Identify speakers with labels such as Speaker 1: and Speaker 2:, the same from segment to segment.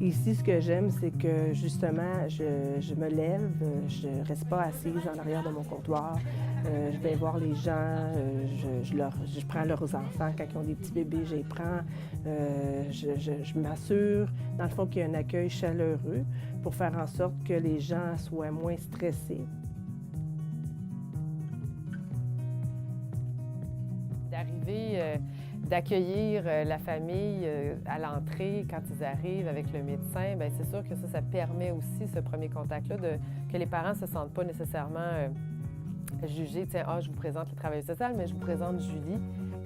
Speaker 1: Ici, ce que j'aime, c'est que justement, je me lève, je ne reste pas assise en arrière de mon comptoir. Je vais voir les gens, je prends leurs enfants quand ils ont des petits bébés, je les prends. Je m'assure, dans le fond, qu'il y a un accueil chaleureux pour faire en sorte que les gens soient moins stressés.
Speaker 2: D'arriver, d'accueillir la famille à l'entrée quand ils arrivent avec le médecin, bien, c'est sûr que ça permet aussi, ce premier contact-là, que les parents ne se sentent pas nécessairement jugés. Tiens, je vous présente le travailleur social, mais je vous présente Julie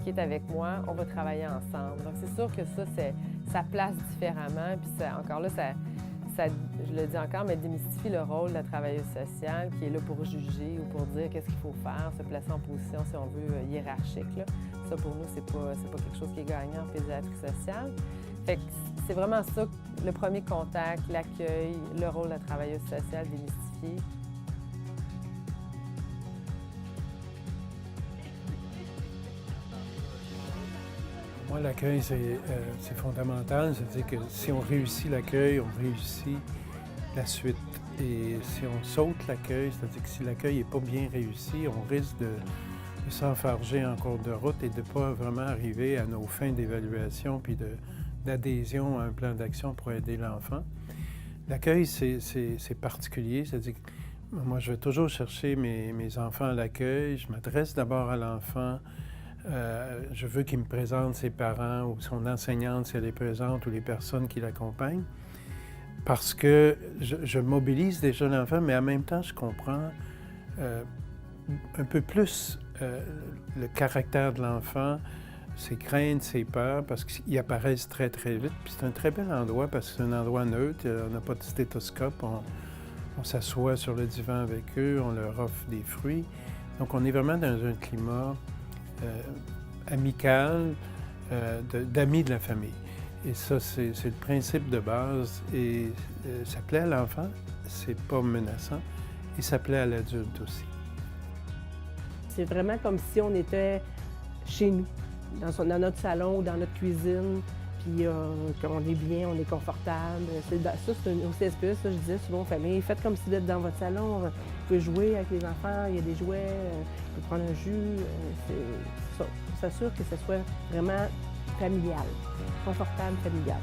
Speaker 2: qui est avec moi, on va travailler ensemble. Donc c'est sûr que ça place différemment, puis encore là, je le dis encore, mais démystifie le rôle de la travailleuse sociale qui est là pour juger ou pour dire qu'est-ce qu'il faut faire, se placer en position, si on veut, hiérarchique, là. Ça, pour nous, c'est pas quelque chose qui est gagnant en pédiatrie sociale. Fait que c'est vraiment ça, le premier contact, l'accueil, le rôle de la travailleuse sociale démystifié.
Speaker 3: Moi, l'accueil, c'est fondamental. C'est-à-dire que si on réussit l'accueil, on réussit la suite. Et si on saute l'accueil, c'est-à-dire que si l'accueil n'est pas bien réussi, on risque de s'enfarger en cours de route et de ne pas vraiment arriver à nos fins d'évaluation puis d'adhésion à un plan d'action pour aider l'enfant. L'accueil, c'est particulier. C'est-à-dire que moi, je vais toujours chercher mes enfants à l'accueil. Je m'adresse d'abord à l'enfant. Je veux qu'il me présente ses parents ou son enseignante si elle est présente ou les personnes qui l'accompagnent parce que je mobilise déjà l'enfant, mais en même temps, je comprends un peu plus le caractère de l'enfant, ses craintes, ses peurs, parce qu'ils apparaissent très, très vite. Puis c'est un très bel endroit parce que c'est un endroit neutre, on n'a pas de stéthoscope, on s'assoit sur le divan avec eux, on leur offre des fruits. Donc on est vraiment dans un climat amical, d'amis de la famille. Et ça, c'est le principe de base. Et ça plaît à l'enfant, c'est pas menaçant, et ça plaît à l'adulte aussi.
Speaker 1: C'est vraiment comme si on était chez nous, dans notre salon ou dans notre cuisine, puis qu'on est bien, on est confortable. Ça, c'est au CSPE, ça, je disais souvent aux familles, faites comme si vous êtes dans votre salon, vous pouvez jouer avec les enfants, il y a des jouets, vous pouvez prendre un jus. C'est ça. On s'assure que ce soit vraiment familial, confortable, familial.